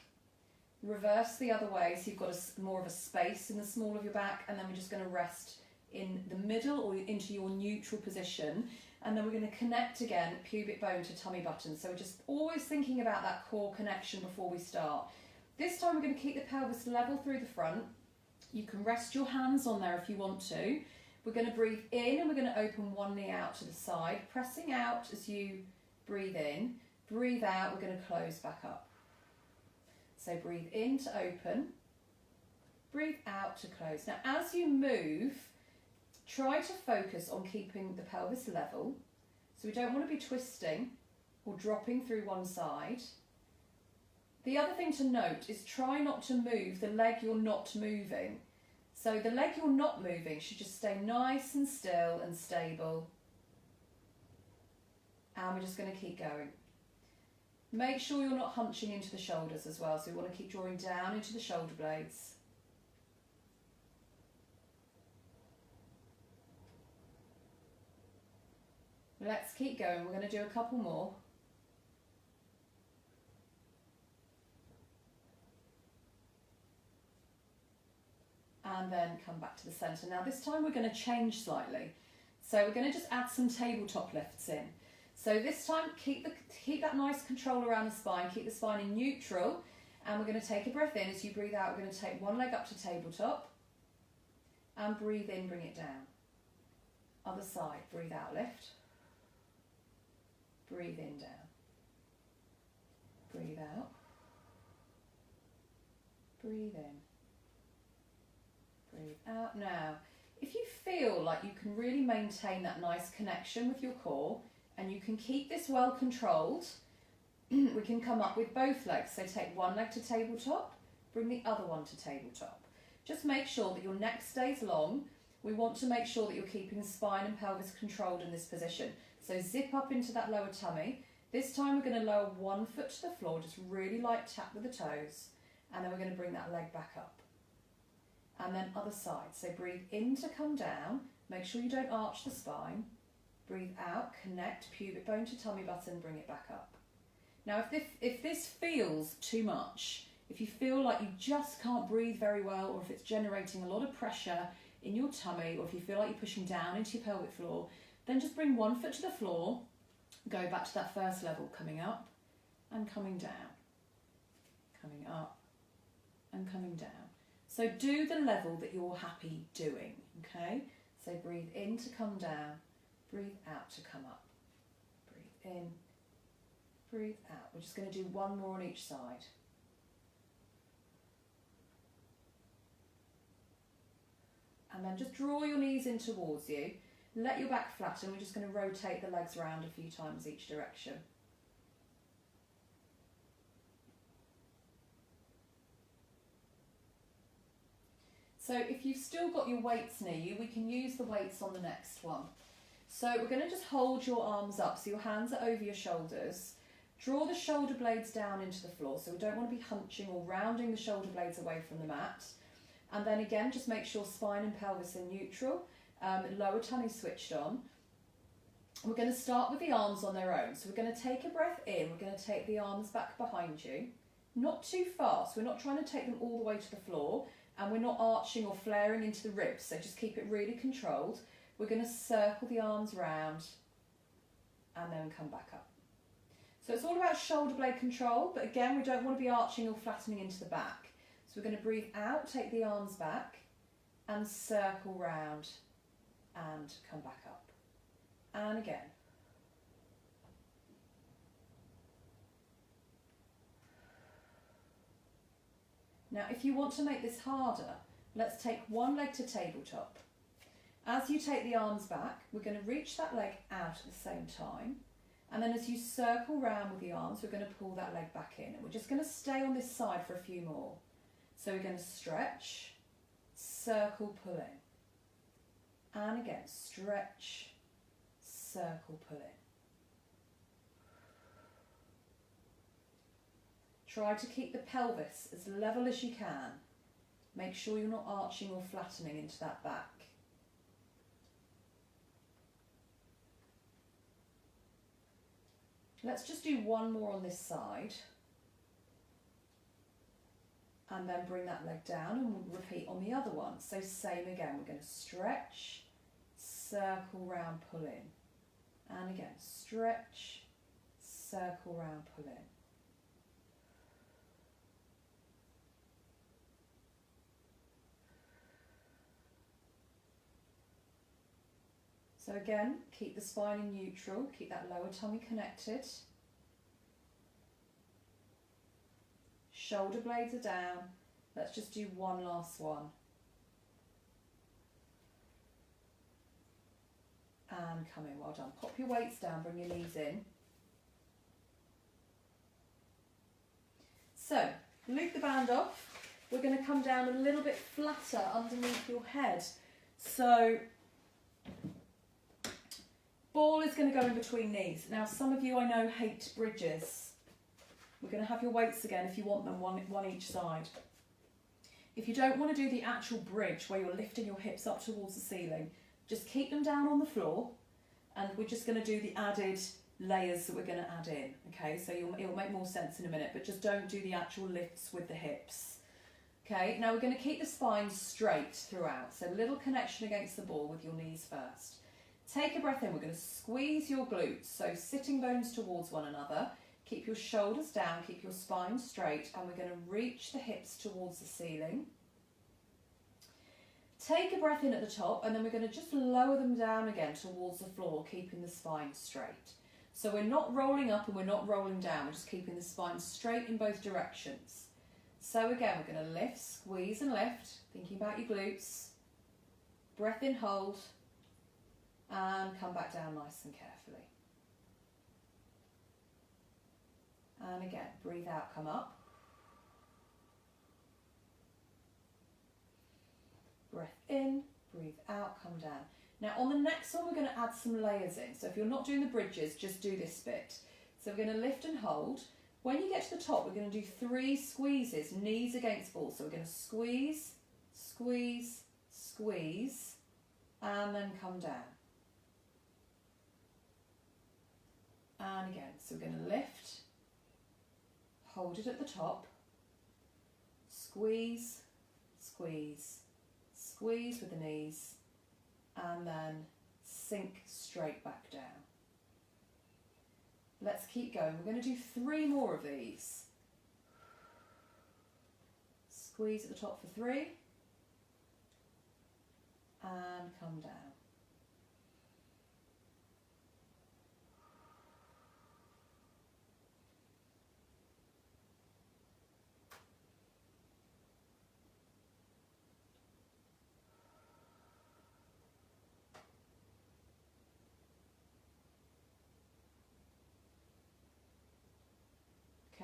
reverse the other way. So you've got more of a space in the small of your back, and then we're just going to rest in the middle or into your neutral position, and then we're going to connect again pubic bone to tummy button. So we're just always thinking about that core connection before we start. This time we're going to keep the pelvis level through the front. You can rest your hands on there if you want to. We're going to breathe in and we're going to open one knee out to the side, pressing out as you breathe in. Breathe out, we're going to close back up. So breathe in to open, breathe out to close. Now as you move, try to focus on keeping the pelvis level. So we don't want to be twisting or dropping through one side. The other thing to note is try not to move the leg you're not moving. So the leg you're not moving should just stay nice and still and stable. And we're just going to keep going. Make sure you're not hunching into the shoulders as well. So we want to keep drawing down into the shoulder blades. Let's keep going. We're going to do a couple more. And then come back to the centre. Now this time we're going to change slightly. So we're going to just add some tabletop lifts in. So this time keep that nice control around the spine, keep the spine in neutral, and we're going to take a breath in. As you breathe out, we're going to take one leg up to tabletop, and breathe in, bring it down. Other side, breathe out, lift. Breathe in, down. Breathe out. Breathe in. Breathe out. Now, if you feel like you can really maintain that nice connection with your core and you can keep this well controlled, we can come up with both legs. So take one leg to tabletop, bring the other one to tabletop. Just make sure that your neck stays long. We want to make sure that you're keeping the spine and pelvis controlled in this position. So zip up into that lower tummy. This time we're going to lower one foot to the floor, just really light tap with the toes, and then we're going to bring that leg back up. And then other side. So breathe in to come down. Make sure you don't arch the spine. Breathe out, connect pubic bone to tummy button, bring it back up. Now if this feels too much, if you feel like you just can't breathe very well, or if it's generating a lot of pressure in your tummy, or if you feel like you're pushing down into your pelvic floor, then just bring one foot to the floor, go back to that first level, coming up and coming down, coming up and coming down. So do the level that you're happy doing, okay? So breathe in to come down, breathe out to come up. Breathe in, breathe out. We're just going to do one more on each side. And then just draw your knees in towards you. Let your back flatten. We're just going to rotate the legs around a few times each direction. So if you've still got your weights near you, we can use the weights on the next one. So we're going to just hold your arms up, so your hands are over your shoulders. Draw the shoulder blades down into the floor, so we don't want to be hunching or rounding the shoulder blades away from the mat. And then again, just make sure spine and pelvis are neutral, lower tummy switched on. We're going to start with the arms on their own. So we're going to take a breath in, we're going to take the arms back behind you. Not too fast, we're not trying to take them all the way to the floor. and we're not arching or flaring into the ribs, so just keep it really controlled. We're going to circle the arms round and then come back up. So it's all about shoulder blade control, but again, we don't want to be arching or flattening into the back. So we're going to breathe out, take the arms back and circle round and come back up. And again. Now, if you want to make this harder, let's take one leg to tabletop. As you take the arms back, we're going to reach that leg out at the same time. And then as you circle round with the arms, we're going to pull that leg back in. And we're just going to stay on this side for a few more. So we're going to stretch, circle, pull in. And again, stretch, circle, pull in. Try to keep the pelvis as level as you can. Make sure you're not arching or flattening into that back. Let's just do one more on this side. And then bring that leg down and we'll repeat on the other one. So same again, we're going to stretch, circle round, pull in. And again, stretch, circle round, pull in. So again, keep the spine in neutral, keep that lower tummy connected. Shoulder blades are down. Let's just do one last one. And come in, well done. Pop your weights down, bring your knees in. So, loop the band off. We're going to come down a little bit flatter underneath your head. So, ball is going to go in between knees. Now, some of you I know hate bridges. We're going to have your weights again if you want them, one each side. If you don't want to do the actual bridge where you're lifting your hips up towards the ceiling, just keep them down on the floor and we're just going to do the added layers that we're going to add in. Okay, so it'll make more sense in a minute, but just don't do the actual lifts with the hips. Okay, now we're going to keep the spine straight throughout. So little connection against the ball with your knees first. Take a breath in, we're going to squeeze your glutes, so sitting bones towards one another. Keep your shoulders down, keep your spine straight, and we're going to reach the hips towards the ceiling. Take a breath in at the top, and then we're going to just lower them down again towards the floor, keeping the spine straight. So we're not rolling up and we're not rolling down, we're just keeping the spine straight in both directions. So again, we're going to lift, squeeze and lift, thinking about your glutes. Breath in, hold. And come back down nice and carefully. And again, breathe out, come up. Breath in, breathe out, come down. Now on the next one, we're going to add some layers in. So if you're not doing the bridges, just do this bit. So we're going to lift and hold. When you get to the top, we're going to do 3 squeezes, knees against balls. So we're going to squeeze, squeeze, squeeze, and then come down. And again, so we're going to lift, hold it at the top, squeeze, squeeze, squeeze with the knees, and then sink straight back down. Let's keep going. We're going to do 3 more of these. Squeeze at the top for 3, and come down.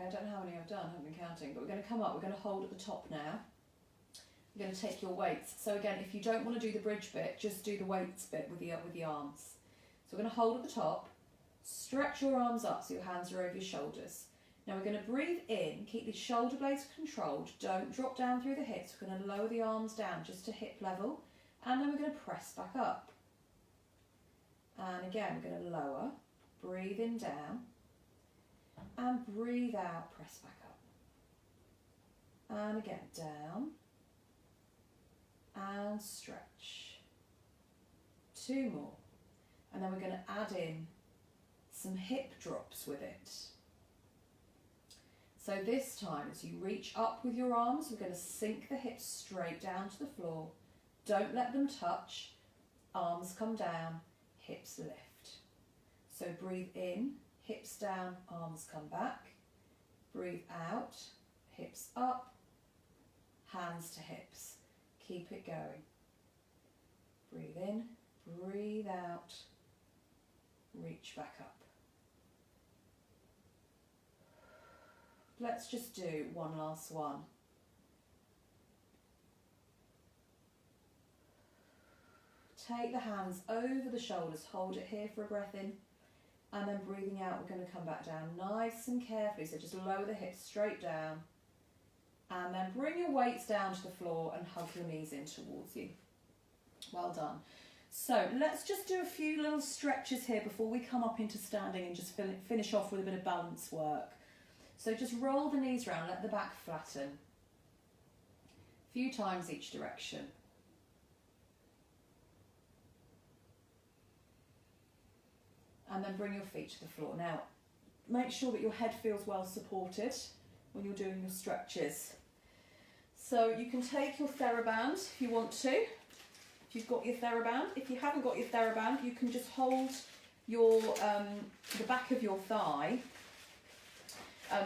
I don't know how many I've done, I haven't been counting, but we're going to come up, we're going to hold at the top now. We're going to take your weights. So again, if you don't want to do the bridge bit, just do the weights bit with the arms. So we're going to hold at the top, stretch your arms up so your hands are over your shoulders. Now we're going to breathe in, keep the shoulder blades controlled, don't drop down through the hips. We're going to lower the arms down just to hip level, and then we're going to press back up. And again, we're going to lower, breathe in down, and breathe out, press back up. And again, down, and stretch. 2 more. And then we're going to add in some hip drops with it. So this time, as you reach up with your arms, we're going to sink the hips straight down to the floor. Don't let them touch. Arms come down, hips lift. So breathe in, hips down, arms come back. Breathe out, hips up, hands to hips. Keep it going. Breathe in, breathe out, reach back up. Let's just do one last one. Take the hands over the shoulders, hold it here for a breath in, and then breathing out, we're going to come back down nice and carefully. So just lower the hips straight down, and then bring your weights down to the floor and hug your knees in towards you. Well done. So let's just do a few little stretches here before we come up into standing and just finish off with a bit of balance work. So just roll the knees round, let the back flatten. A few times each direction. And then bring your feet to the floor. Now, make sure that your head feels well supported when you're doing your stretches. So you can take your TheraBand if you want to, if you've got your TheraBand. If you haven't got your TheraBand, you can just hold your the back of your thigh.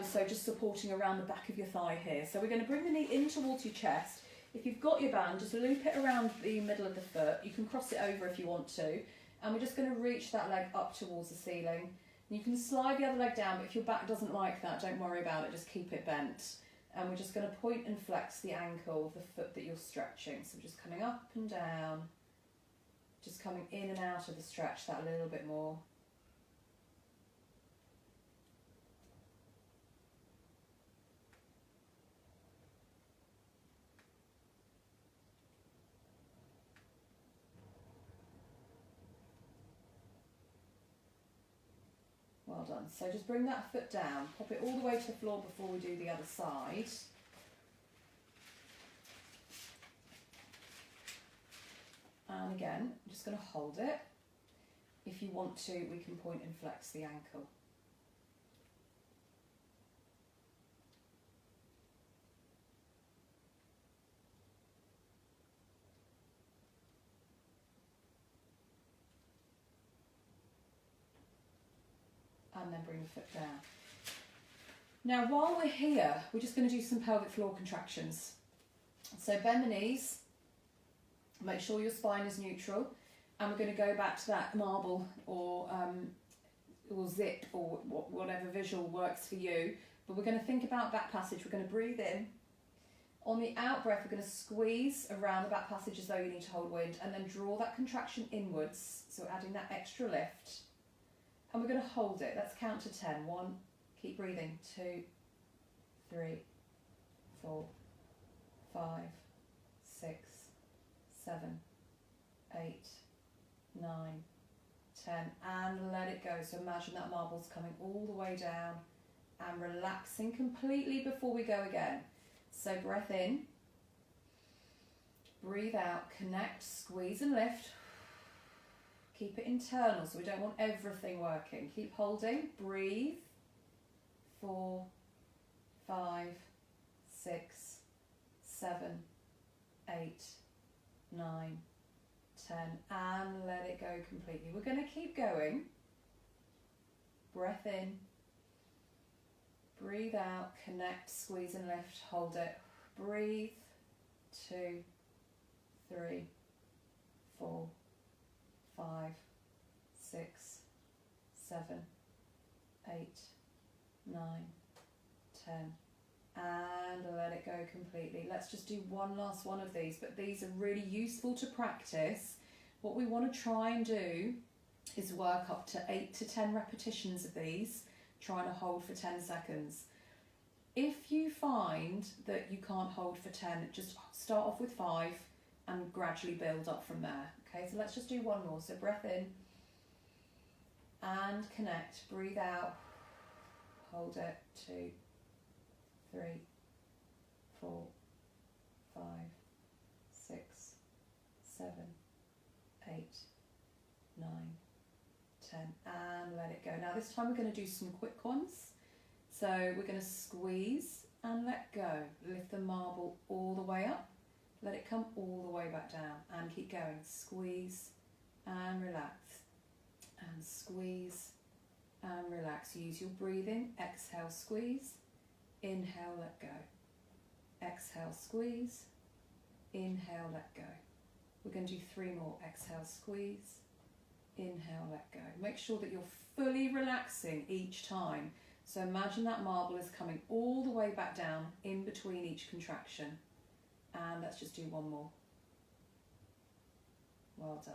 So just supporting around the back of your thigh here. So we're going to bring the knee in towards your chest. If you've got your band, just loop it around the middle of the foot. You can cross it over if you want to. And we're just going to reach that leg up towards the ceiling. And you can slide the other leg down, but if your back doesn't like that, don't worry about it, just keep it bent. And we're just going to point and flex the ankle of the foot that you're stretching. So we're just coming up and down, just coming in and out of the stretch that a little bit more. Well done. So just bring that foot down, pop it all the way to the floor before we do the other side. And again, I'm just going to hold it. If you want to, we can point and flex the ankle. And then bring the foot down. Now while we're here, we're just going to do some pelvic floor contractions. So bend the knees, make sure your spine is neutral, and we're going to go back to that marble or zip or whatever visual works for you. But we're going to think about back passage. We're going to breathe in. On the out breath, we're going to squeeze around the back passage as though you need to hold wind, and then draw that contraction inwards, so adding that extra lift. And we're going to hold it. Let's count to 10. 1, keep breathing. 2, 3, 4, 5, 6, 7, 8, 9, 10. And let it go. So imagine that marble's coming all the way down and relaxing completely before we go again. So breath in, breathe out, connect, squeeze and lift. Keep it internal, so we don't want everything working. Keep holding, breathe. 4, 5, 6, 7, 8, 9, 10, and let it go completely. We're going to keep going. Breath in, breathe out, connect, squeeze and lift, hold it. Breathe. 2, 3, 4, 5, 6, 7, 8, 9, 10, and let it go completely. Let's just do one last one of these, but these are really useful to practice. What we want to try and do is work up to 8 to 10 repetitions of these, trying to hold for 10 seconds. If you find that you can't hold for 10, just start off with 5 and gradually build up from there. Okay, so let's just do one more. So breath in and connect, breathe out, hold it. 2, 3, 4, 5, 6, 7, 8, 9, 10, and let it go. Now this time we're going to do some quick ones. So we're going to squeeze and let go. Lift the marble all the way up, let it come all the way back down, and keep going. Squeeze and relax, and squeeze and relax. Use your breathing. Exhale, squeeze. Inhale, let go. Exhale, squeeze. Inhale, let go. We're going to do 3 more. Exhale, squeeze. Inhale, let go. Make sure that you're fully relaxing each time. So imagine that marble is coming all the way back down in between each contraction. And let's just do 1 more. Well done.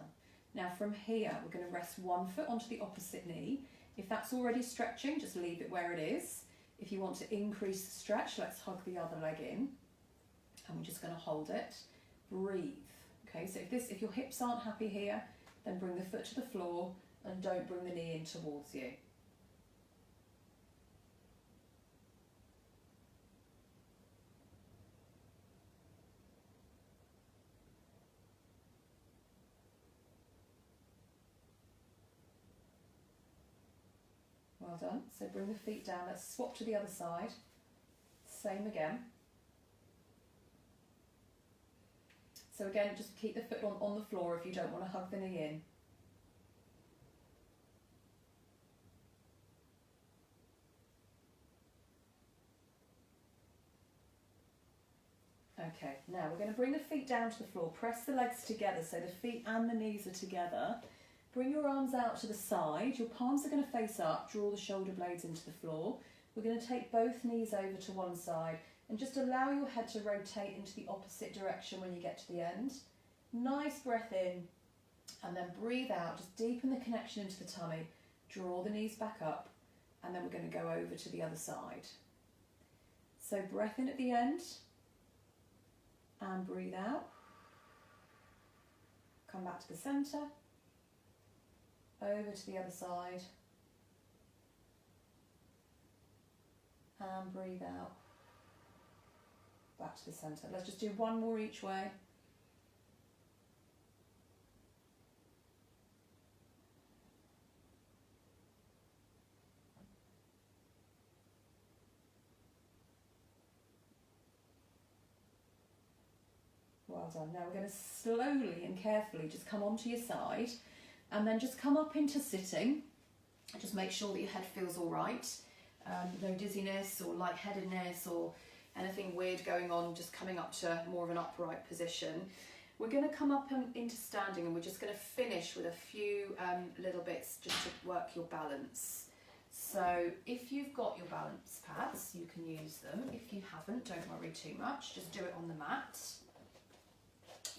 Now from here, we're going to rest 1 foot onto the opposite knee. If that's already stretching, just leave it where it is. If you want to increase the stretch, let's hug the other leg in. And we're just going to hold it. Breathe. Okay, so if your hips aren't happy here, then bring the foot to the floor and don't bring the knee in towards you. Well done. So bring the feet down. Let's swap to the other side. Same again. So again, just keep the foot on the floor if you don't want to hug the knee in. Okay, now we're going to bring the feet down to the floor. Press the legs together so the feet and the knees are together. Bring your arms out to the side. Your palms are going to face up. Draw the shoulder blades into the floor. We're going to take both knees over to one side and just allow your head to rotate into the opposite direction when you get to the end. Nice breath in and then breathe out. Just deepen the connection into the tummy. Draw the knees back up and then we're going to go over to the other side. So breath in at the end and breathe out. Come back to the centre. Over to the other side. And breathe out. Back to the centre. Let's just do 1 more each way. Well done. Now we're going to slowly and carefully just come onto your side and then just come up into sitting. Just make sure that your head feels all right. No dizziness or lightheadedness or anything weird going on, just coming up to more of an upright position. We're going to come up into standing and we're just going to finish with a few little bits just to work your balance. So if you've got your balance pads, you can use them. If you haven't, don't worry too much, just do it on the mat.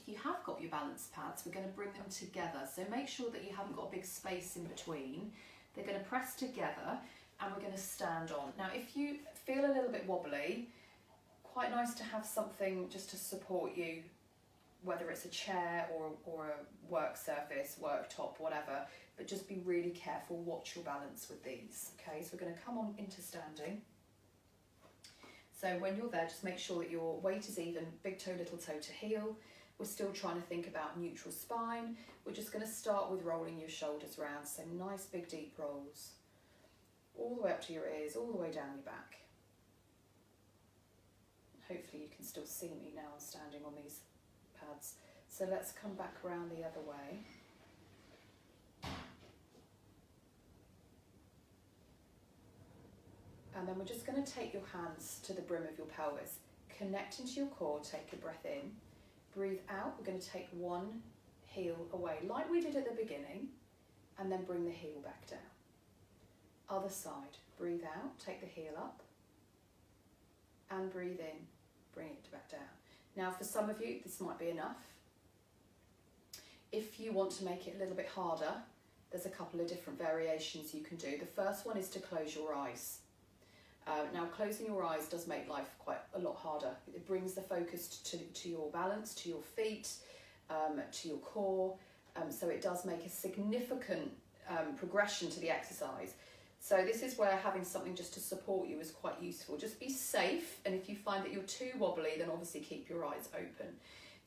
If you have got your balance pads, we're going to bring them together. So make sure that you haven't got a big space in between. They're going to press together and we're going to stand on. Now, if you feel a little bit wobbly, quite nice to have something just to support you, whether it's a chair or a work surface, worktop, whatever, but just be really careful, watch your balance with these. Okay, so we're going to come on into standing. So when you're there, just make sure that your weight is even, big toe, little toe to heel. We're still trying to think about neutral spine. We're just going to start with rolling your shoulders around, so nice big deep rolls. All the way up to your ears, all the way down your back. Hopefully you can still see me now I'm standing on these pads. So let's come back around the other way. And then we're just going to take your hands to the brim of your pelvis. Connect into your core, take a breath in. Breathe out, we're going to take one heel away, like we did at the beginning, and then bring the heel back down. Other side, breathe out, take the heel up, and breathe in, bring it back down. Now for some of you, this might be enough. If you want to make it a little bit harder, there's a couple of different variations you can do. The first one is to close your eyes. Now closing your eyes does make life quite a lot harder. It brings the focus to your balance, to your feet, to your core. So it does make a significant progression to the exercise. So this is where having something just to support you is quite useful. Just be safe, and if you find that you're too wobbly, then obviously keep your eyes open.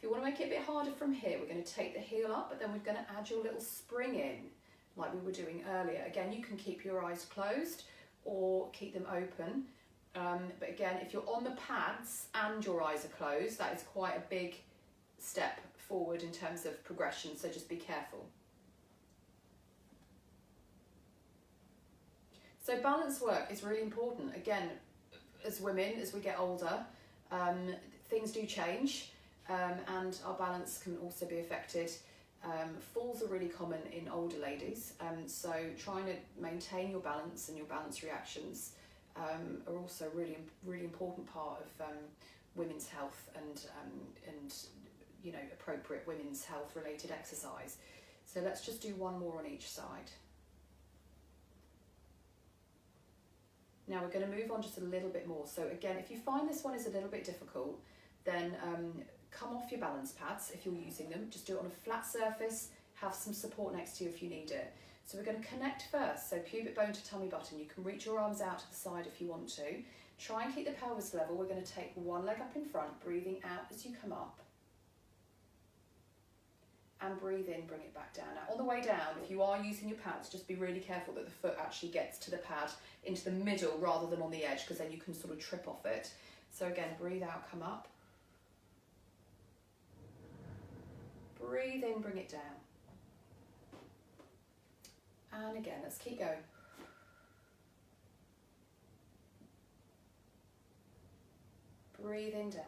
If you want to make it a bit harder from here, we're going to take the heel up, but then we're going to add your little spring in, like we were doing earlier. Again, you can keep your eyes closed or keep them open. But again, if you're on the pads and your eyes are closed, that is quite a big step forward in terms of progression, so just be careful. So balance work is really important. Again, as women, as we get older, things do change, and our balance can also be affected. Falls are really common in older ladies, so trying to maintain your balance and your balance reactions are also really important part of women's health and you know, appropriate women's health related exercise. So let's just do one more on each side. Now we're going to move on just a little bit more. So again, if you find this one is a little bit difficult, then come off your balance pads if you're using them. Just do it on a flat surface, have some support next to you if you need it. So we're going to connect first, so pubic bone to tummy button. You can reach your arms out to the side if you want to. Try and keep the pelvis level. We're going to take one leg up in front, breathing out as you come up. And breathe in, bring it back down. Now on the way down, if you are using your pads, just be really careful that the foot actually gets to the pad into the middle rather than on the edge, because then you can sort of trip off it. So again, breathe out, come up. Breathe in, bring it down. And again, let's keep going. Breathe in, down.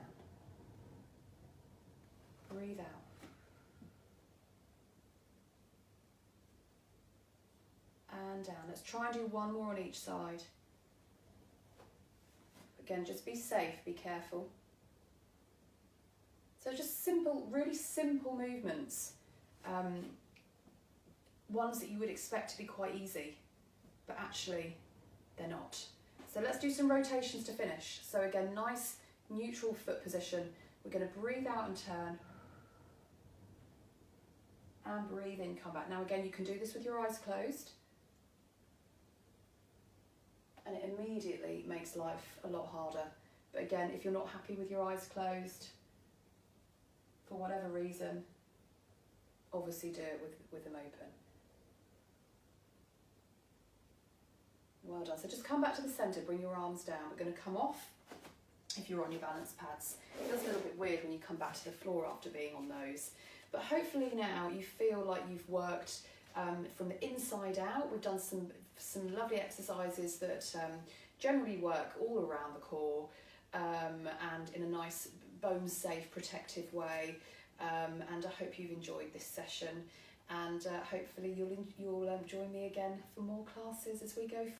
Breathe out. And down. Let's try and do one more on each side. Again, just be safe, be careful. So just simple, really simple movements. Ones that you would expect to be quite easy, but actually they're not. So let's do some rotations to finish. So again, nice neutral foot position. We're going to breathe out and turn. And breathe in, come back. Now again, you can do this with your eyes closed. And it immediately makes life a lot harder. But again, if you're not happy with your eyes closed, for whatever reason, obviously do it with them open. Well done. So just come back to the centre, bring your arms down. We're going to come off if you're on your balance pads. It feels a little bit weird when you come back to the floor after being on those. But hopefully now you feel like you've worked from the inside out. We've done some lovely exercises that generally work all around the core and in a nice bone safe protective way, and I hope you've enjoyed this session, and hopefully you'll join me again for more classes as we go forward.